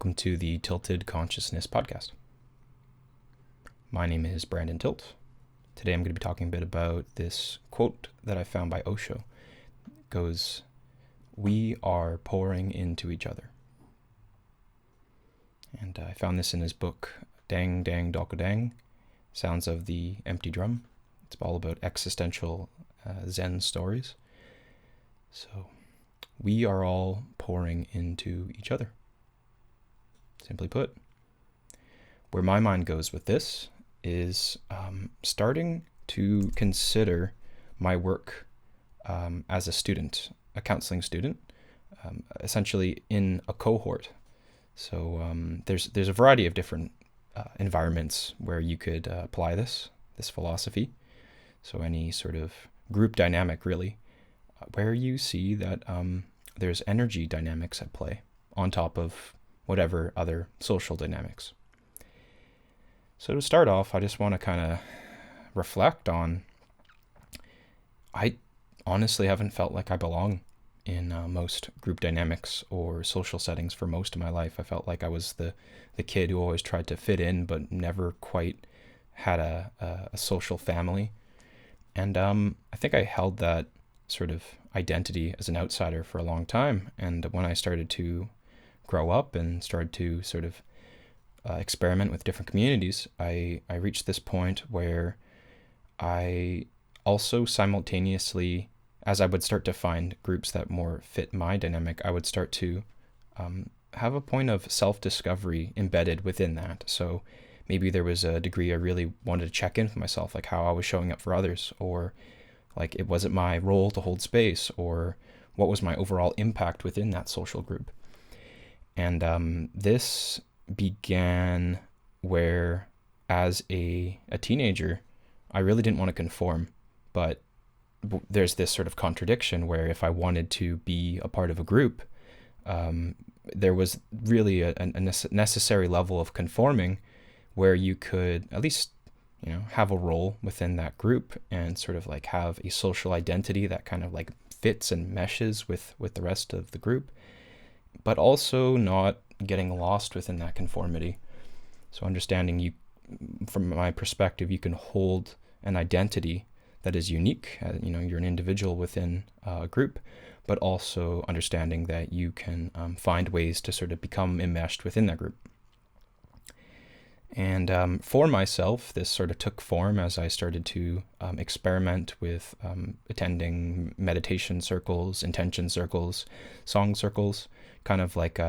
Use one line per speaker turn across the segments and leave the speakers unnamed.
welcome to the Tilted Consciousness podcast. My name is Brandon Tilt. Today I'm going to be talking a bit about this quote that I found by Osho. It goes, "We are pouring into each other." And I found this in his book, Dang Dang Doko Dang, Sounds of the Empty Drum. It's all about existential Zen stories. So, we are all pouring into each other. Simply put, where my mind goes with this is starting to consider my work as a student, a counseling student, essentially in a cohort. So there's a variety of different environments where you could apply this philosophy. So any sort of group dynamic, really, where you see that there's energy dynamics at play on top of whatever other social dynamics. So to start off, I just want to kind of reflect on, I honestly haven't felt like I belong in most group dynamics or social settings for most of my life. I felt like I was the kid who always tried to fit in but never quite had a social family. And I think I held that sort of identity as an outsider for a long time. And when I started to grow up and started to sort of experiment with different communities, I reached this point where I also simultaneously, as I would start to find groups that more fit my dynamic, I would start to have a point of self-discovery embedded within that. So maybe there was a degree I really wanted to check in with myself, like how I was showing up for others, or like it wasn't my role to hold space, or what was my overall impact within that social group. And this began where, as a teenager, I really didn't want to conform, but there's this sort of contradiction where if I wanted to be a part of a group, there was really a necessary level of conforming where you could at least, have a role within that group and sort of like have a social identity that kind of like fits and meshes with the rest of the group, but also not getting lost within that conformity. So understanding you, from my perspective, you can hold an identity that is unique. You're an individual within a group, but also understanding that you can find ways to sort of become enmeshed within that group. And for myself, this sort of took form as I started to experiment with attending meditation circles, intention circles, song circles, kind of like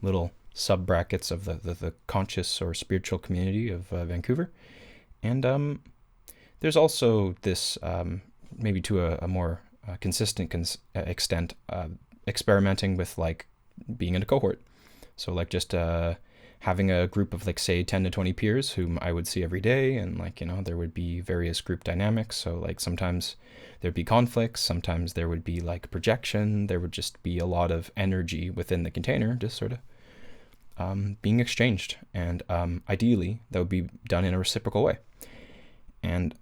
little sub-brackets of the conscious or spiritual community of Vancouver. And there's also this, maybe to a more consistent extent, experimenting with like being in a cohort. So like just having a group of like, say, 10 to 20 peers whom I would see every day, and like, there would be various group dynamics. So like sometimes there'd be conflicts, sometimes there would be like projection, there would just be a lot of energy within the container, just sort of being exchanged. And ideally, that would be done in a reciprocal way. And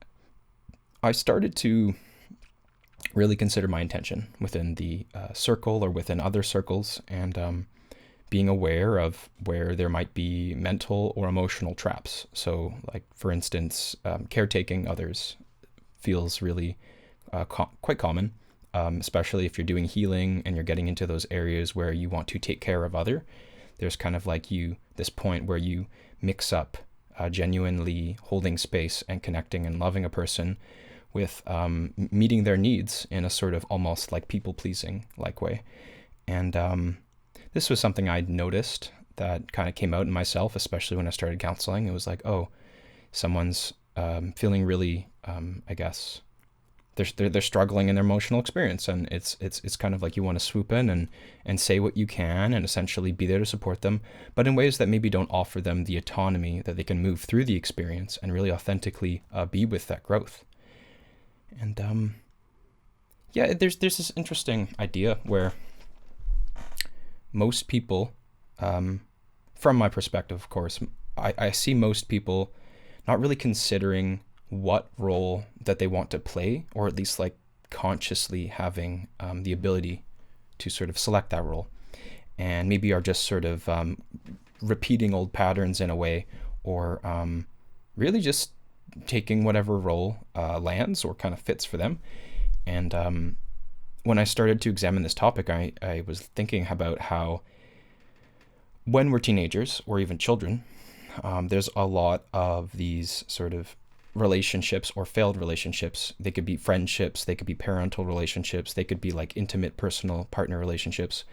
I started to really consider my intention within the circle or within other circles, and being aware of where there might be mental or emotional traps. So like, for instance, caretaking others feels really quite common, especially if you're doing healing and you're getting into those areas where you want to take care of other. There's kind of like this point where you mix up genuinely holding space and connecting and loving a person with meeting their needs in a sort of almost like people-pleasing like way. And this was something I'd noticed that kind of came out in myself, especially when I started counseling. It was like, oh, someone's feeling really, I guess, they're struggling in their emotional experience, and it's kind of like you want to swoop in and say what you can and essentially be there to support them, but in ways that maybe don't offer them the autonomy that they can move through the experience and really authentically be with that growth. And there's this interesting idea where most people, from my perspective, of course, I see most people not really considering what role that they want to play, or at least like consciously having the ability to sort of select that role. and maybe are just sort of repeating old patterns in a way, or really just taking whatever role lands or kind of fits for them. And when I started to examine this topic, I was thinking about how when we're teenagers or even children, there's a lot of these sort of relationships or failed relationships. They could be friendships, they could be parental relationships, they could be like intimate personal partner relationships.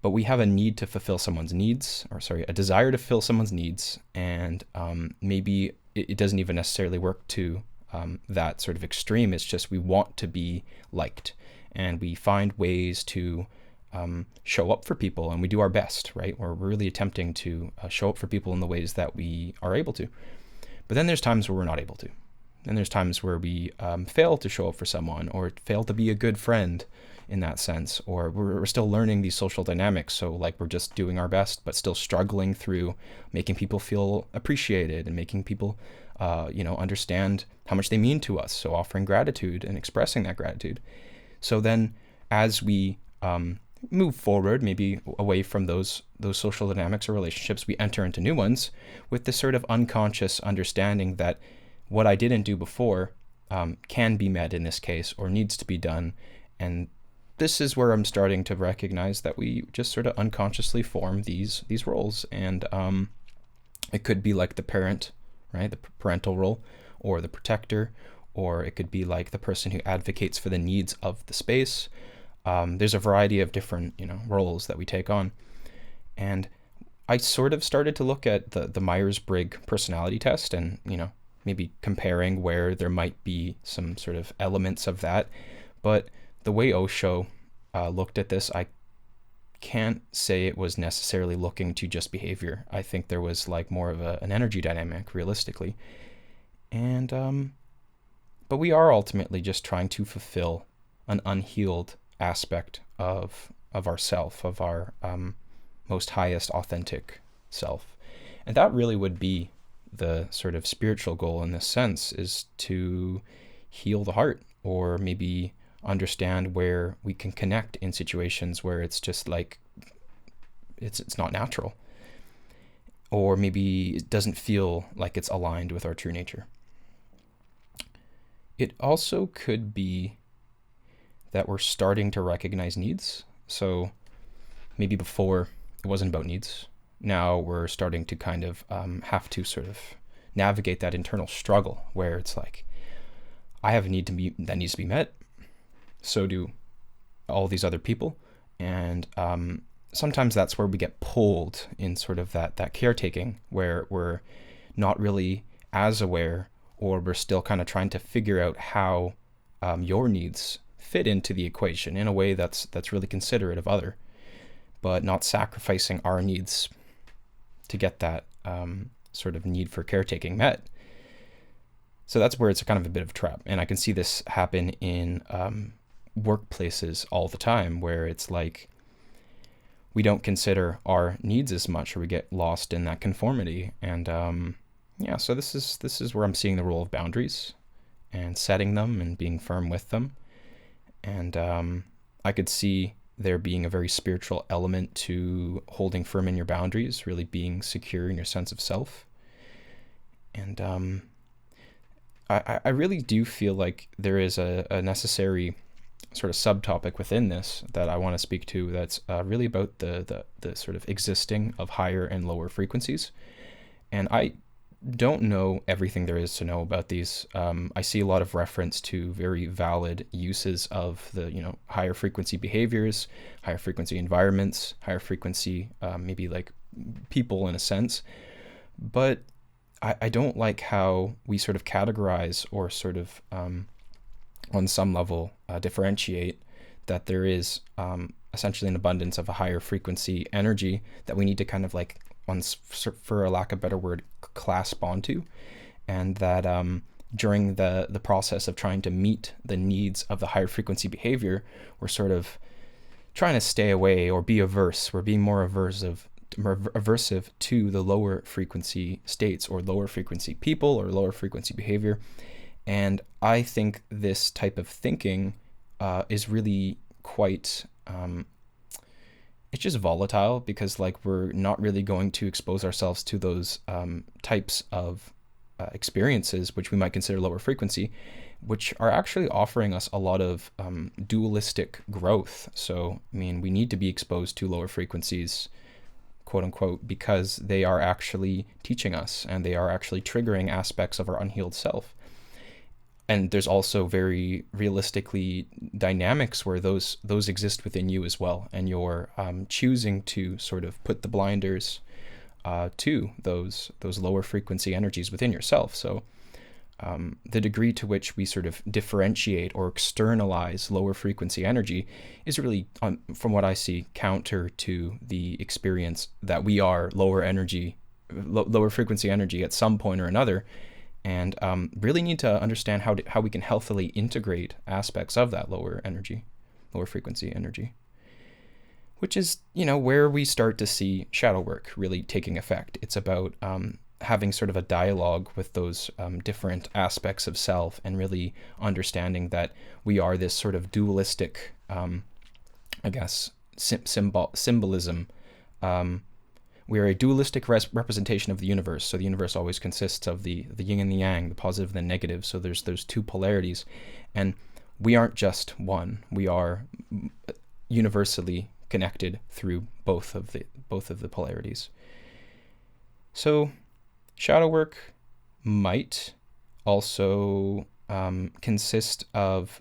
But we have a need to fulfill someone's needs, a desire to fill someone's needs, and maybe it doesn't even necessarily work to that sort of extreme. It's just we want to be liked, and we find ways to show up for people, and we do our best, right? We're really attempting to show up for people in the ways that we are able to. But then there's times where we're not able to. Then there's times where we fail to show up for someone, or fail to be a good friend in that sense, or we're still learning these social dynamics. So like we're just doing our best, but still struggling through making people feel appreciated and making people, understand how much they mean to us. So offering gratitude and expressing that gratitude. So then as we move forward, maybe away from those social dynamics or relationships, we enter into new ones with this sort of unconscious understanding that what I didn't do before can be met in this case, or needs to be done. And this is where I'm starting to recognize that we just sort of unconsciously form these roles. And it could be like the parent, right? The parental role, or the protector, or it could be like the person who advocates for the needs of the space. There's a variety of different, roles that we take on. And I sort of started to look at the Myers-Briggs personality test and, maybe comparing where there might be some sort of elements of that. But the way Osho looked at this, I can't say it was necessarily looking to just behavior. I think there was like more of an energy dynamic, realistically. And but we are ultimately just trying to fulfill an unhealed aspect of ourself, of our most highest authentic self. And that really would be the sort of spiritual goal in this sense, is to heal the heart, or maybe understand where we can connect in situations where it's just like it's not natural, or maybe it doesn't feel like it's aligned with our true nature. It also could be that we're starting to recognize needs. So maybe before it wasn't about needs. Now we're starting to kind of have to sort of navigate that internal struggle where it's like, I have a need that needs to be met. So do all these other people. And sometimes that's where we get pulled in sort of that caretaking, where we're not really as aware, or we're still kind of trying to figure out how your needs fit into the equation in a way that's really considerate of other, but not sacrificing our needs to get that sort of need for caretaking met. So that's where it's kind of a bit of a trap. And I can see this happen in workplaces all the time, where it's like we don't consider our needs as much, or we get lost in that conformity. And so this is where I'm seeing the role of boundaries and setting them and being firm with them. And I could see there being a very spiritual element to holding firm in your boundaries, really being secure in your sense of self. And I really do feel like there is a necessary sort of subtopic within this that I want to speak to, that's really about the sort of existing of higher and lower frequencies. And I don't know everything there is to know about these. I see a lot of reference to very valid uses of the, higher frequency behaviors, higher frequency environments, higher frequency, maybe like people in a sense. But I don't like how we sort of categorize, or sort of, on some level, differentiate that there is essentially an abundance of a higher frequency energy that we need to kind of like, for a lack of a better word, clasp onto, and that during the process of trying to meet the needs of the higher frequency behavior, we're sort of trying to stay away or be averse. We're being more aversive to the lower frequency states, or lower frequency people, or lower frequency behavior. And I think this type of thinking is really quite it's just volatile, because like we're not really going to expose ourselves to those types of experiences which we might consider lower frequency, which are actually offering us a lot of dualistic growth. So, I mean, we need to be exposed to lower frequencies, quote unquote, because they are actually teaching us and they are actually triggering aspects of our unhealed self. And there's also very realistically dynamics where those exist within you as well, and you're choosing to sort of put the blinders to those lower frequency energies within yourself. So the degree to which we sort of differentiate or externalize lower frequency energy is really, from what I see, counter to the experience that we are lower frequency energy at some point or another, and really need to understand how we can healthily integrate aspects of that lower frequency energy, which is, where we start to see shadow work really taking effect. It's about having sort of a dialogue with those different aspects of self, and really understanding that we are this sort of dualistic, symbolism. We are a dualistic representation of the universe. So the universe always consists of the yin and the yang, the positive and the negative. So there's two polarities, and we aren't just one. We are universally connected through both of the polarities. So shadow work might also consist of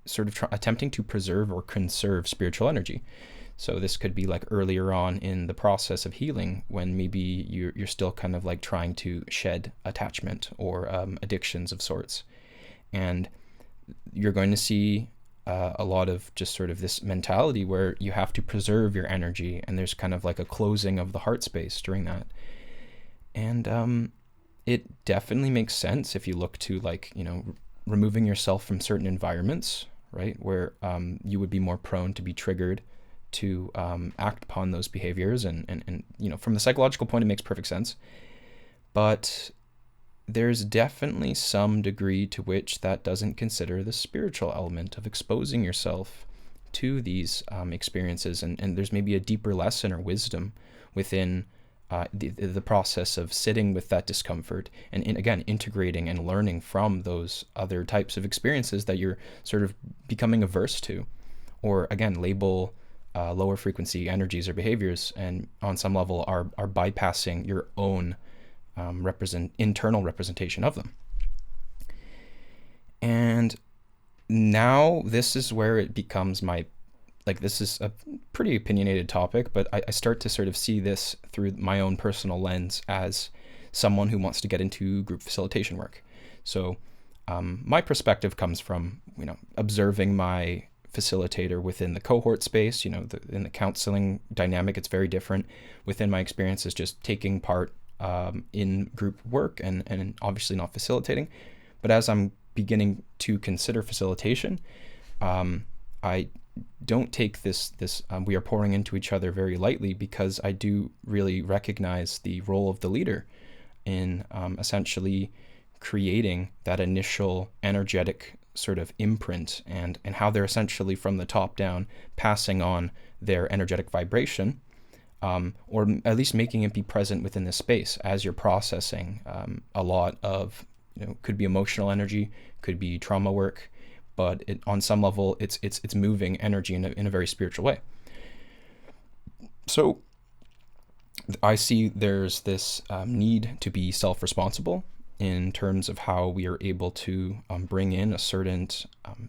sort of attempting to preserve or conserve spiritual energy. So this could be like earlier on in the process of healing, when maybe you're still kind of like trying to shed attachment or addictions of sorts. And you're going to see a lot of just sort of this mentality where you have to preserve your energy, and there's kind of like a closing of the heart space during that. And it definitely makes sense if you look to like, removing yourself from certain environments, right, where you would be more prone to be triggered to act upon those behaviors, and from the psychological point, it makes perfect sense. But there's definitely some degree to which that doesn't consider the spiritual element of exposing yourself to these experiences, and there's maybe a deeper lesson or wisdom within the process of sitting with that discomfort, and again, integrating and learning from those other types of experiences that you're sort of becoming averse to, or again, label lower frequency energies or behaviors, and on some level are bypassing your own internal representation of them. And now this is where it becomes this is a pretty opinionated topic, but I start to sort of see this through my own personal lens as someone who wants to get into group facilitation work. So my perspective comes from, observing my facilitator within the cohort space. In the counseling dynamic, it's very different. Within my experience is just taking part in group work and obviously not facilitating. But as I'm beginning to consider facilitation, I don't take this we are pouring into each other very lightly, because I do really recognize the role of the leader in essentially creating that initial energetic sort of imprint, and how they're essentially from the top down passing on their energetic vibration, or at least making it be present within the space as you're processing a lot of, could be emotional energy, could be trauma work, but on some level it's moving energy in a very spiritual way. So I see there's this need to be self-responsible in terms of how we are able to bring in a certain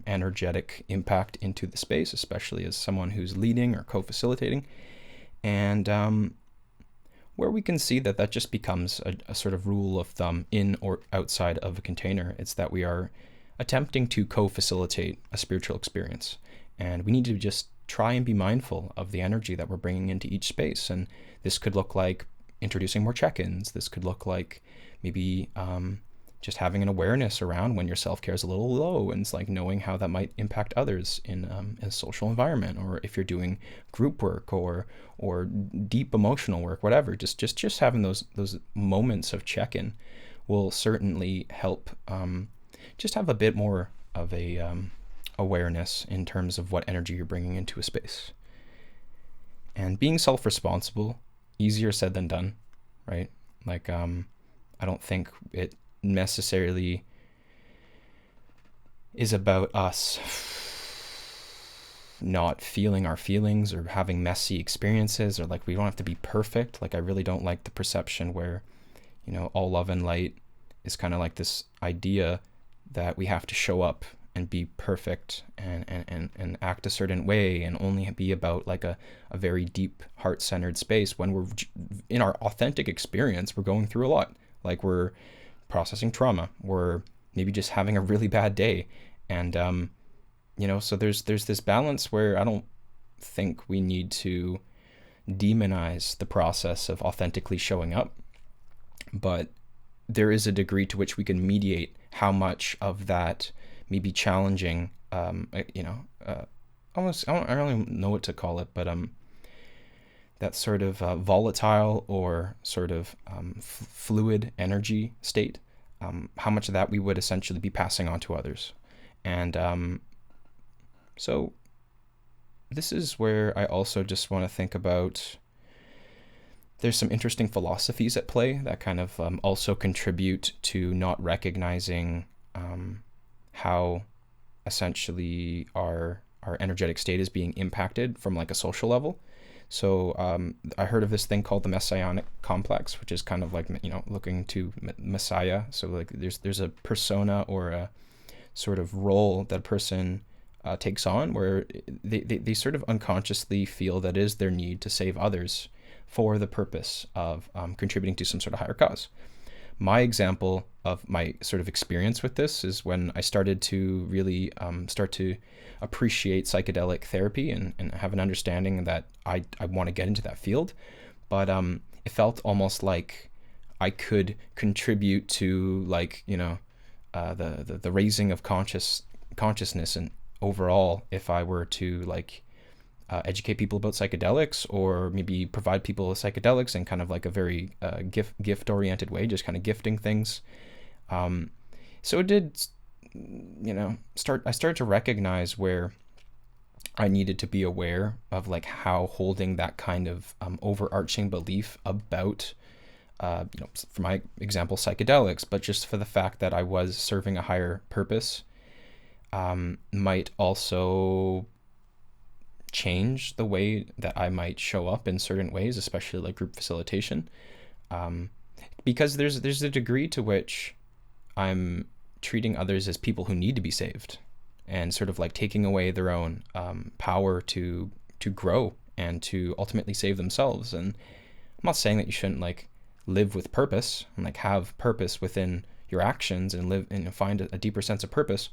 energetic impact into the space, especially as someone who's leading or co-facilitating. And where we can see that just becomes a sort of rule of thumb in or outside of a container. It's that we are attempting to co-facilitate a spiritual experience, and we need to just try and be mindful of the energy that we're bringing into each space. And this could look like introducing more check-ins. This could look like maybe just having an awareness around when your self-care is a little low, and it's like knowing how that might impact others in a social environment, or if you're doing group work or deep emotional work, whatever. Just having those moments of check-in will certainly help just have a bit more of a awareness in terms of what energy you're bringing into a space. And being self-responsible, easier said than done, right? Like, I don't think it necessarily is about us not feeling our feelings or having messy experiences, or like we don't have to be perfect. Like, I really don't like the perception where, you know, all love and light is kind of like this idea that we have to show up and be perfect and act a certain way and only be about like a very deep heart-centered space, when we're in our authentic experience, we're going through a lot. Like, we're processing trauma, we're maybe just having a really bad day. And you know, so there's this balance where I don't think we need to demonize the process of authentically showing up, but there is a degree to which we can mediate how much of that may be challenging, almost, I don't really know what to call it, but that sort of volatile or sort of fluid energy state, how much of that we would essentially be passing on to others. And so this is where I also just want to think about, there's some interesting philosophies at play that kind of also contribute to not recognizing how essentially our energetic state is being impacted from like a social level. So I heard of this thing called the messianic complex, which is kind of like, you know, looking to Messiah. So like there's a persona or a sort of role that a person takes on, where they sort of unconsciously feel that it is their need to save others for the purpose of contributing to some sort of higher cause. My example of my sort of experience with this is when I started to really start to appreciate psychedelic therapy and have an understanding that I want to get into that field. But it felt almost like I could contribute to, like, you know, the raising of consciousness and overall, if I were to like educate people about psychedelics, or maybe provide people with psychedelics in kind of like a very gift oriented way, just kind of gifting things. So it did, you know, I started to recognize where I needed to be aware of like how holding that kind of overarching belief about, you know, for my example, psychedelics, but just for the fact that I was serving a higher purpose, might also change the way that I might show up in certain ways, especially like group facilitation, because there's a degree to which I'm treating others as people who need to be saved, and sort of like taking away their own power to grow and to ultimately save themselves. And I'm not saying that you shouldn't like live with purpose and like have purpose within your actions and live and find a deeper sense of purpose,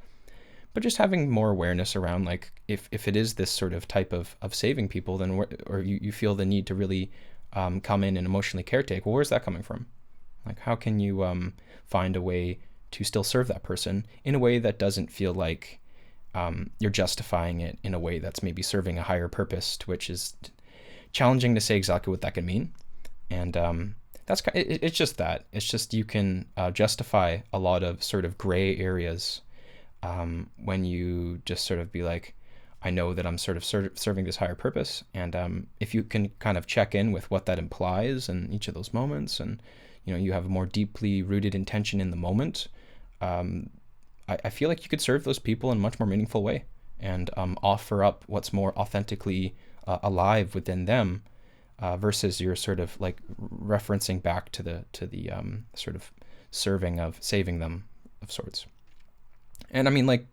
but just having more awareness around like if it is this sort of type of saving people, then or you feel the need to really come in and emotionally caretake, well, where's that coming from? Like, how can you find a way to still serve that person in a way that doesn't feel like you're justifying it in a way that's maybe serving a higher purpose, to which is challenging to say exactly what that can mean. And it's just that. It's just you can justify a lot of sort of gray areas when you just sort of be like, I know that I'm sort of serving this higher purpose. And if you can kind of check in with what that implies in each of those moments, and, you know, you have a more deeply rooted intention in the moment, I feel like you could serve those people in a much more meaningful way, and offer up what's more authentically alive within them, versus you're sort of like referencing back to the sort of serving of saving them of sorts. And I mean, like,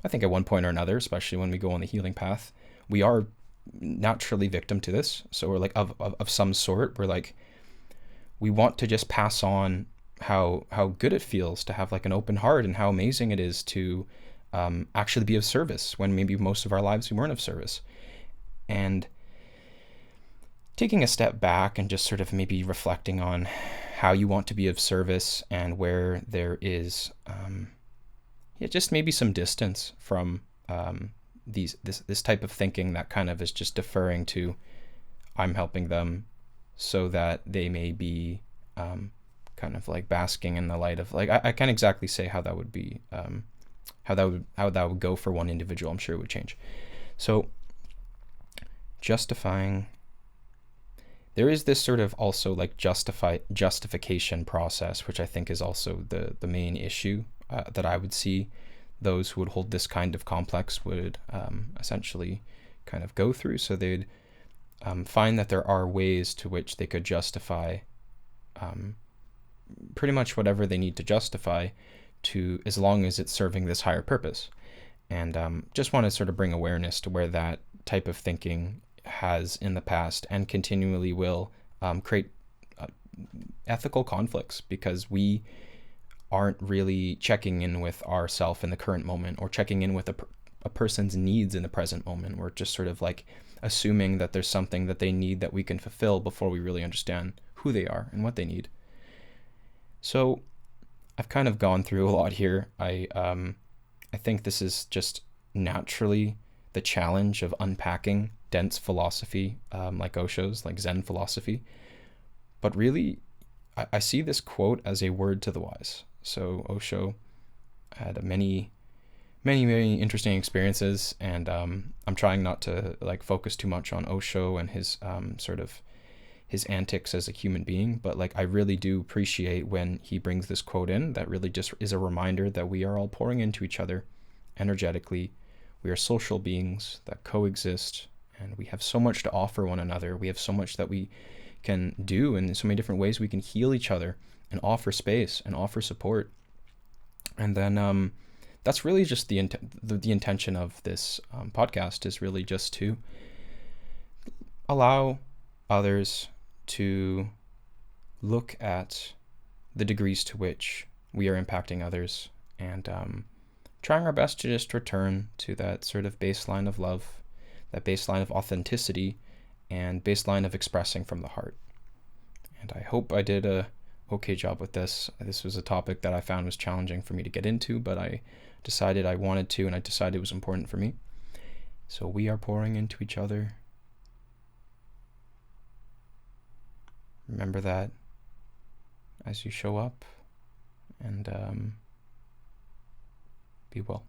I think at one point or another, especially when we go on the healing path, we are naturally victim to this. So we're like of some sort. We're like, we want to just pass on how good it feels to have like an open heart, and how amazing it is to actually be of service, when maybe most of our lives we weren't of service. And taking a step back and just sort of maybe reflecting on how you want to be of service, and where there is just maybe some distance from this type of thinking that kind of is just deferring to, I'm helping them so that they may be kind of like basking in the light of, like, I can't exactly say how that would be, how that would go for one individual. I'm sure it would change. So justifying there is this sort of also like justification process, which I think is also the main issue that I would see those who would hold this kind of complex would essentially kind of go through. So they'd find that there are ways to which they could justify pretty much whatever they need to justify, to as long as it's serving this higher purpose. And just want to sort of bring awareness to where that type of thinking has in the past and continually will create ethical conflicts, because we aren't really checking in with ourself in the current moment, or checking in with a person's needs in the present moment. We're just sort of like assuming that there's something that they need that we can fulfill before we really understand who they are and what they need. So I've kind of gone through a lot here. I think this is just naturally the challenge of unpacking dense philosophy, like Osho's, like Zen philosophy. But really, I see this quote as a word to the wise. So Osho had many interesting experiences, and I'm trying not to like focus too much on Osho and his sort of his antics as a human being, but like I really do appreciate when he brings this quote in that really just is a reminder that we are all pouring into each other energetically. We are social beings that coexist, and we have so much to offer one another. We have so much that we can do, and in so many different ways we can heal each other and offer space and offer support. And then that's really just the intention of this podcast, is really just to allow others to look at the degrees to which we are impacting others, and trying our best to just return to that sort of baseline of love, that baseline of authenticity, and baseline of expressing from the heart. And I hope I did a okay job with this. This was a topic that I found was challenging for me to get into, but I decided I wanted to, and I decided it was important for me. So we are pouring into each other. Remember that as you show up, and be well.